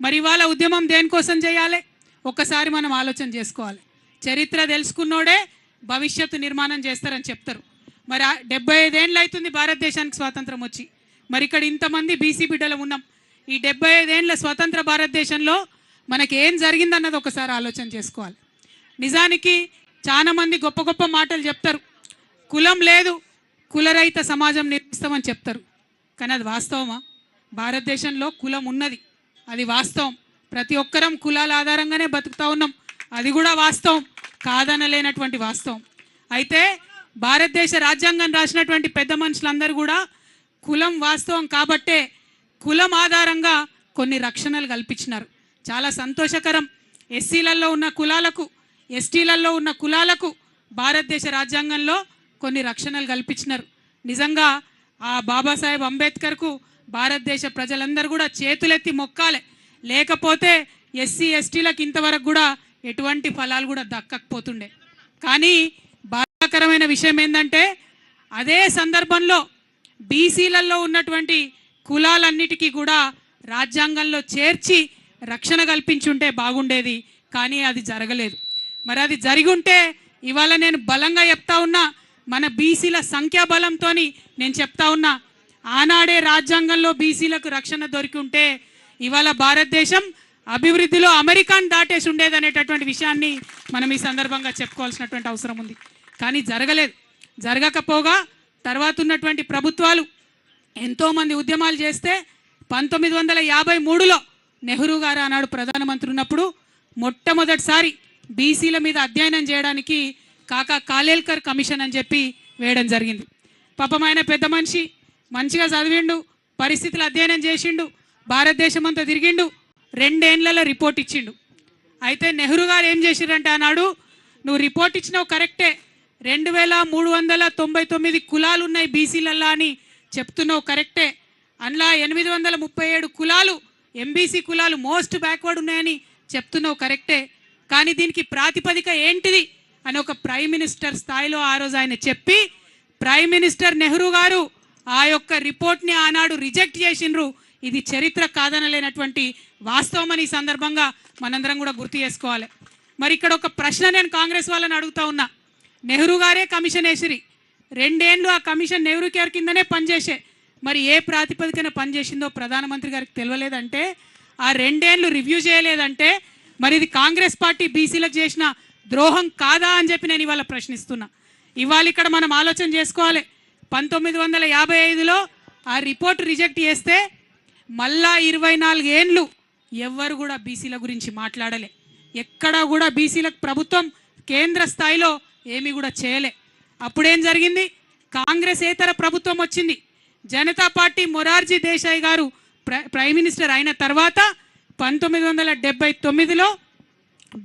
మరి ఇవాళ ఉద్యమం దేనికోసం చేయాలి? ఒక్కసారి మనం ఆలోచన చేసుకోవాలి. చరిత్ర తెలుసుకున్నోడే భవిష్యత్తు నిర్మాణం చేస్తారని చెప్తారు. మరి 75 ఏళ్ళు అవుతుంది భారతదేశానికి స్వాతంత్రం వచ్చి. మరి ఇక్కడ ఇంతమంది బీసీ బిడ్డలు ఉన్నాం. ఈ 75 ఏళ్ళ స్వతంత్ర భారతదేశంలో మనకి ఏం జరిగిందన్నది ఒకసారి ఆలోచన చేసుకోవాలి. నిజానికి చాలా మంది గొప్ప గొప్ప మాటలు చెప్తారు. కులం లేదు, కులరహిత సమాజం నిర్మిస్తామని చెప్తారు. కానీ అది వాస్తవమా? భారతదేశంలో కులం ఉన్నది, అది వాస్తవం. ప్రతి ఒక్కరం కులాల ఆధారంగానే బతుకుతూ ఉన్నాం, అది కూడా వాస్తవం, కాదనలేనటువంటి వాస్తవం. అయితే భారతదేశ రాజ్యాంగం రాసినటువంటి పెద్ద మనుషులందరూ కూడా కులం వాస్తవం కాబట్టే కులం ఆధారంగా కొన్ని రక్షణలు కల్పించినారు. చాలా సంతోషకరం. ఎస్సీలలో ఉన్న కులాలకు, ఎస్టీలలో ఉన్న కులాలకు భారతదేశ రాజ్యాంగంలో కొన్ని రక్షణలు కల్పించినారు. నిజంగా ఆ బాబాసాహెబ్ అంబేద్కర్కు భారతదేశ ప్రజలందరూ కూడా చేతులెత్తి మొక్కాలి. లేకపోతే ఎస్సీ ఎస్టీలకు ఇంతవరకు కూడా ఎటువంటి ఫలాలు కూడా దక్కకపోతుండే. కానీ బాధాకరమైన విషయం ఏంటంటే అదే సందర్భంలో బీసీలలో ఉన్నటువంటి కులాలన్నిటికీ కూడా రాజ్యాంగంలో చేర్చి రక్షణ కల్పించుంటే బాగుండేది. కానీ అది జరగలేదు. మరి అది జరిగి ఉంటే ఇవాళ నేను బలంగా చెప్తా ఉన్నా, మన బీసీల సంఖ్యాబలంతో నేను చెప్తా ఉన్నా, ఆనాడే రాజ్యాంగంలో బీసీలకు రక్షణ దొరికి ఉంటే ఇవాళ భారతదేశం అభివృద్ధిలో అమెరికాను దాటేసి ఉండేది అనేటటువంటి విషయాన్ని మనం ఈ సందర్భంగా చెప్పుకోవాల్సినటువంటి అవసరం ఉంది. కానీ జరగలేదు. జరగకపోగా తర్వాత ఉన్నటువంటి ప్రభుత్వాలు ఎంతోమంది ఉద్యమాలు చేస్తే 1953లో నెహ్రూ గారు ఆనాడు ప్రధానమంత్రి ఉన్నప్పుడు మొట్టమొదటిసారి బీసీల మీద అధ్యయనం చేయడానికి కాకా కాలేల్కర్ కమిషన్ అని చెప్పి వేయడం జరిగింది. పాపం ఆయన పెద్ద మనిషి, మంచిగా చదివిండు, పరిస్థితులు అధ్యయనం చేసిండు, భారతదేశం అంతా తిరిగిండు, 2 ఏళ్లలో రిపోర్ట్ ఇచ్చిండు. అయితే నెహ్రూ గారు ఏం చేసిరంటే ఆనాడు, నువ్వు రిపోర్ట్ ఇచ్చినావు కరెక్టే, 2399 కులాలు ఉన్నాయి బీసీలల్లా అని చెప్తున్నావు కరెక్టే, అందులో 837 కులాలు ఎంబీసీ కులాలు మోస్ట్ బ్యాక్వర్డ్ ఉన్నాయని చెప్తున్నావు కరెక్టే, కానీ దీనికి ప్రాతిపదిక ఏంటిది అని ఒక ప్రైమ్ మినిస్టర్ స్థాయిలో ఆ రోజు ఆయన చెప్పి, ప్రైమ్ మినిస్టర్ నెహ్రూ గారు ఆ యొక్క రిపోర్ట్ని ఆనాడు రిజెక్ట్ చేసిండ్రు. ఇది చరిత్ర కాదనలేనటువంటి వాస్తవం అని ఈ సందర్భంగా మనందరం కూడా గుర్తు చేసుకోవాలి. మరి ఇక్కడ ఒక ప్రశ్న నేను కాంగ్రెస్ వాళ్ళని అడుగుతా ఉన్నా. నెహ్రూ గారే కమిషన్ వేసిరి, 2 ఏళ్ళు ఆ కమిషన్ నెహ్రూ కేర్ కిందనే పనిచేసే, మరి ఏ ప్రాతిపదికన పనిచేసిందో ప్రధానమంత్రి గారికి తెలియలేదంటే, ఆ 2 ఏళ్ళు రివ్యూ చేయలేదంటే మరి ఇది కాంగ్రెస్ పార్టీ బీసీలకు చేసిన ద్రోహం కాదా అని చెప్పి నేను ఇవాళ ప్రశ్నిస్తున్నా. ఇవాళ ఇక్కడ మనం ఆలోచన చేసుకోవాలి. 1955లో ఆ రిపోర్ట్ రిజెక్ట్ చేస్తే మళ్ళా 24 ఏళ్ళు ఎవ్వరు కూడా బీసీల గురించి మాట్లాడలే. ఎక్కడా కూడా బీసీలకు ప్రభుత్వం కేంద్ర స్థాయిలో ఏమీ కూడా చేయలే. అప్పుడేం జరిగింది? కాంగ్రెస్ ఏతర ప్రభుత్వం వచ్చింది. జనతా పార్టీ మొరార్జీ దేశాయ్ గారు ప్రైమ్ మినిస్టర్ అయిన తర్వాత 1979లో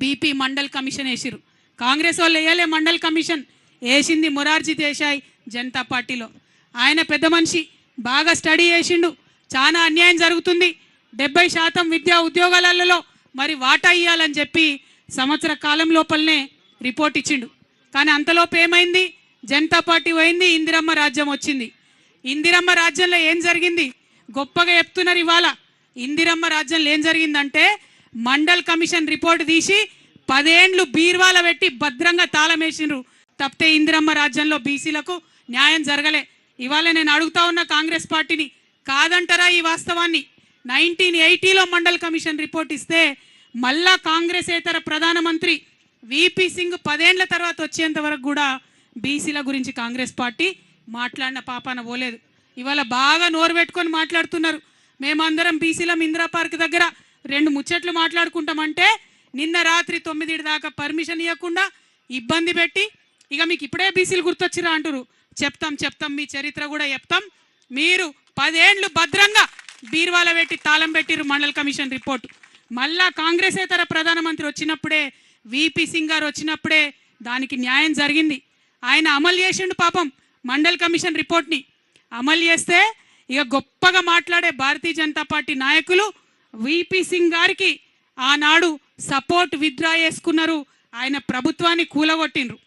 బీపీ మండల్ కమిషన్ వేసిరు. కాంగ్రెస్ వాళ్ళు వేయలే మండల్ కమిషన్, వేసింది మొరార్జీ దేశాయ్ జనతా పార్టీలో. ఆయన పెద్ద మనిషి, బాగా స్టడీ చేసిండు, చాలా అన్యాయం జరుగుతుంది, 70% విద్యా ఉద్యోగాలలో మరి వాటా ఇవ్వాలని చెప్పి సంవత్సర కాలం లోపలనే రిపోర్ట్ ఇచ్చిండు. కానీ అంతలోపు ఏమైంది? జనతా పార్టీ పోయింది, ఇందిరమ్మ రాజ్యం వచ్చింది. ఇందిరమ్మ రాజ్యంలో ఏం జరిగింది? గొప్పగా చెప్తున్నారు ఇవాళ. ఇందిరమ్మ రాజ్యంలో ఏం జరిగిందంటే మండల్ కమిషన్ రిపోర్ట్ తీసి 10 ఏళ్ళు బీర్వాల పెట్టి భద్రంగా తాళం వేసిండ్రు. తప్పితే ఇందిరమ్మ రాజ్యంలో బీసీలకు న్యాయం జరగలే. ఇవాళ నేను అడుగుతా ఉన్న కాంగ్రెస్ పార్టీని, కాదంటారా ఈ వాస్తవాన్ని? 1980లో మండల్ కమిషన్ రిపోర్ట్ ఇస్తే మళ్ళా కాంగ్రెస్ ఏతర ప్రధానమంత్రి విపి సింగ్ 10 ఏళ్ల తర్వాత వచ్చేంత వరకు కూడా బీసీల గురించి కాంగ్రెస్ పార్టీ మాట్లాడిన పాపాన పోలేదు. ఇవాళ బాగా నోరు పెట్టుకొని మాట్లాడుతున్నారు. మేమందరం బీసీలం ఇందిరా పార్క్ దగ్గర 2 ముచ్చట్లు మాట్లాడుకుంటామంటే నిన్న రాత్రి 9 దాకా పర్మిషన్ ఇవ్వకుండా ఇబ్బంది పెట్టి, ఇక మీకు ఇప్పుడే బీసీలు గుర్తొచ్చిరా అంటారు. చెప్తాం మీ చరిత్ర కూడా చెప్తాం. మీరు 10 ఏళ్ళు భద్రంగా బీర్వాల పెట్టి తాళం పెట్టిరు మండల్ కమిషన్ రిపోర్టు. మళ్ళా కాంగ్రెస్ ఏతర ప్రధానమంత్రి వచ్చినప్పుడే, విపి సింగ్ గారు వచ్చినప్పుడే దానికి న్యాయం జరిగింది. ఆయన అమలు చేసిండు పాపం మండల్ కమిషన్ రిపోర్ట్ని. అమలు చేస్తే ఇక గొప్పగా మాట్లాడే భారతీయ జనతా పార్టీ నాయకులు విపి సింగ్ గారికి ఆనాడు సపోర్ట్ విత్డ్రా చేసుకున్నారు. ఆయన ప్రభుత్వాన్ని కూలగొట్టిండ్రు.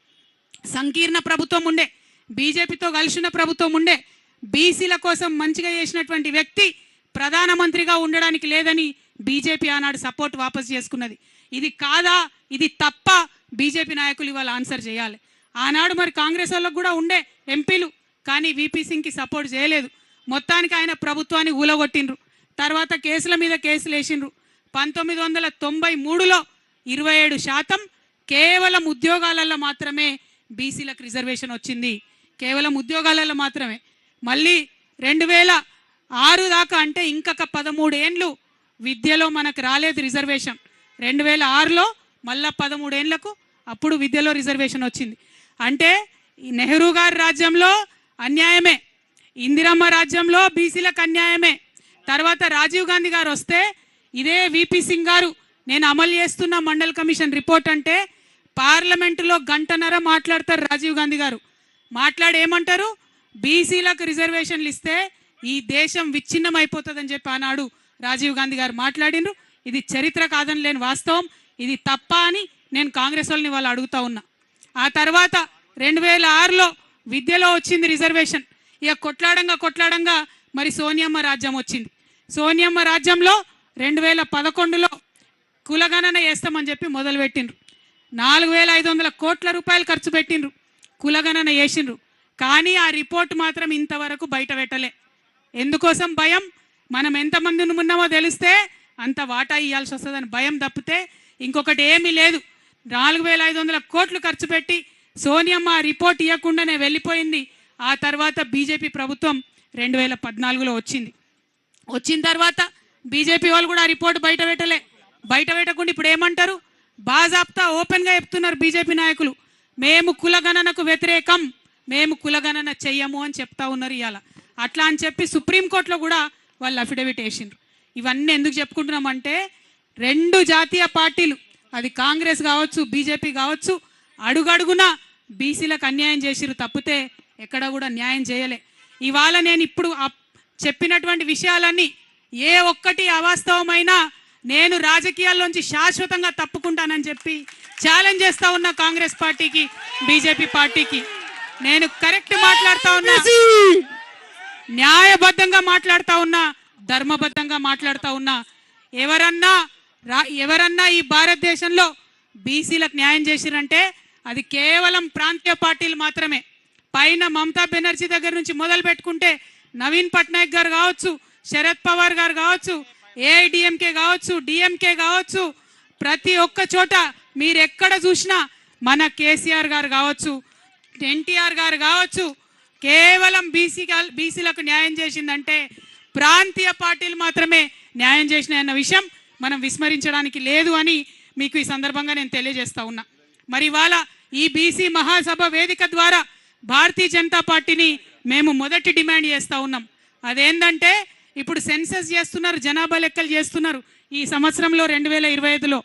సంకీర్ణ ప్రభుత్వం ఉండే, బీజేపీతో కలిసిన ప్రభుత్వం ఉండే, బీసీల కోసం మంచిగా చేసినటువంటి వ్యక్తి ప్రధానమంత్రిగా ఉండడానికి లేదని బీజేపీ ఆనాడు సపోర్ట్ వాపస్ చేసుకున్నది. ఇది కాదా, ఇది తప్ప బీజేపీ నాయకులు ఇవాళ ఆన్సర్ చేయాలి. ఆనాడు మరి కాంగ్రెస్ వాళ్ళకు కూడా ఉండే ఎంపీలు, కానీ వీపీ సింగ్కి సపోర్ట్ చేయలేదు. మొత్తానికి ఆయన ప్రభుత్వాన్ని ఊలగొట్టిండ్రు. తర్వాత కేసుల మీద కేసులు వేసిండ్రు. 1993లో 27% కేవలం ఉద్యోగాలలో మాత్రమే బీసీలకు రిజర్వేషన్ వచ్చింది. కేవలం ఉద్యోగాలలో మాత్రమే. మళ్ళీ 2006 దాకా అంటే ఇంకొక 13 ఏండ్లు విద్యలో మనకు రాలేదు రిజర్వేషన్. 2006లో మళ్ళా 13 ఏండ్లకు అప్పుడు విద్యలో రిజర్వేషన్ వచ్చింది. అంటే ఈ నెహ్రూ గారి రాజ్యంలో అన్యాయమే, ఇందిరమ్మ రాజ్యంలో బీసీలకు అన్యాయమే. తర్వాత రాజీవ్ గాంధీ గారు వస్తే ఇదే వీపీ సింగ్ గారు నేను అమలు చేస్తున్న మండల్ కమిషన్ రిపోర్ట్ అంటే పార్లమెంటులో గంటన్నర మాట్లాడతారు. రాజీవ్ గాంధీ గారు మాట్లాడి ఏమంటారు, బీసీలకు రిజర్వేషన్లు ఇస్తే ఈ దేశం విచ్ఛిన్నం అయిపోతుందని చెప్పి ఆనాడు రాజీవ్ గాంధీ గారు మాట్లాడినరు. ఇది చరిత్ర కాదని లేని వాస్తవం, ఇది తప్ప అని నేను కాంగ్రెస్ వాళ్ళని వాళ్ళు అడుగుతా ఉన్నా. ఆ తర్వాత 2006లో విద్యలో వచ్చింది రిజర్వేషన్. ఇక కొట్లాడంగా మరి సోనియమ్మ రాజ్యం వచ్చింది. సోనియమ్మ రాజ్యంలో 2011లో కులగణన చేస్తామని చెప్పి మొదలుపెట్టిండ్రు. 4500 కోట్ల రూపాయలు ఖర్చు పెట్టిండ్రు, కులగణన చేసిండ్రు. కానీ ఆ రిపోర్ట్ మాత్రం ఇంతవరకు బయట పెట్టలే. ఎందుకోసం భయం, మనం ఎంతమంది ఉన్నామో తెలిస్తే అంత వాటా ఇవ్వాల్సి వస్తుందని భయం తప్పితే ఇంకొకటి ఏమీ లేదు. 4500 కోట్లు ఖర్చు పెట్టి సోనియమ్మ రిపోర్ట్ ఇవ్వకుండానే వెళ్ళిపోయింది. ఆ తర్వాత బీజేపీ ప్రభుత్వం 2014లో వచ్చింది. వచ్చిన తర్వాత బీజేపీ వాళ్ళు కూడా ఆ రిపోర్ట్ బయట పెట్టలే. బయట పెట్టకుండా ఇప్పుడు ఏమంటారు, బాజాప్తా ఓపెన్గా చెప్తున్నారు బీజేపీ నాయకులు, మేము కులగణనకు వ్యతిరేకం, మేము కులగణన చెయ్యము అని చెప్తా ఉన్నారు ఇవాళ. అట్లా అని చెప్పి సుప్రీంకోర్టులో కూడా వాళ్ళు అఫిడవిట్ వేసిండ్రు. ఇవన్నీ ఎందుకు చెప్పుకుంటున్నామంటే 2 జాతీయ పార్టీలు, అది కాంగ్రెస్ కావచ్చు బీజేపీ కావచ్చు, అడుగడుగునా బీసీలకు అన్యాయం చేసిరు తప్పితే ఎక్కడ కూడా న్యాయం చేయలే. ఇవాళ నేను ఇప్పుడు చెప్పినటువంటి విషయాలన్నీ ఏ ఒక్కటి అవాస్తవమైనా నేను రాజకీయాల్లోంచి శాశ్వతంగా తప్పుకుంటానని చెప్పి ఛాలెంజ్ చేస్తా ఉన్నా కాంగ్రెస్ పార్టీకి, బీజేపీ పార్టీకి. నేను కరెక్ట్ మాట్లాడుతా ఉన్నా, న్యాయబద్ధంగా మాట్లాడుతా ఉన్నా, ధర్మబద్ధంగా మాట్లాడుతా ఉన్నా. ఎవరన్నా ఈ భారతదేశంలో బీసీలకు న్యాయం చేసిరంటే అది కేవలం ప్రాంతీయ పార్టీలు మాత్రమే. పైన మమతా బెనర్జీ దగ్గర నుంచి మొదలు పెట్టుకుంటే నవీన్ పట్నాయక్ గారు కావచ్చు, శరద్ పవార్ గారు కావచ్చు, ఏఐడిఎంకే కావచ్చు, డిఎంకే కావచ్చు, ప్రతి ఒక్క చోట మీరు ఎక్కడ చూసినా మన కేసీఆర్ గారు కావచ్చు, ఎన్టీఆర్ గారు కావచ్చు, కేవలం బీసీలకు న్యాయం చేసిందంటే ప్రాంతీయ పార్టీలు మాత్రమే న్యాయం చేసినాయన్న విషయం మనం విస్మరించడానికి లేదు అని మీకు ఈ సందర్భంగా నేను తెలియజేస్తా ఉన్నా. మరి ఇవాళ ఈ బీసీ మహాసభ వేదిక ద్వారా భారతీయ జనతా పార్టీని మేము మొదటి డిమాండ్ చేస్తూ ఉన్నాం. అదేంటంటే ఇప్పుడు సెన్సస్ చేస్తున్నారు, జనాభా లెక్కలు చేస్తున్నారు ఈ సంవత్సరంలో 2025లో.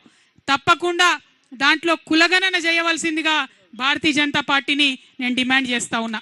తప్పకుండా దాంట్లో కులగణన చేయవలసిందిగా భారతీయ జనతా పార్టీని నేను డిమాండ్ చేస్తూ ఉన్నా.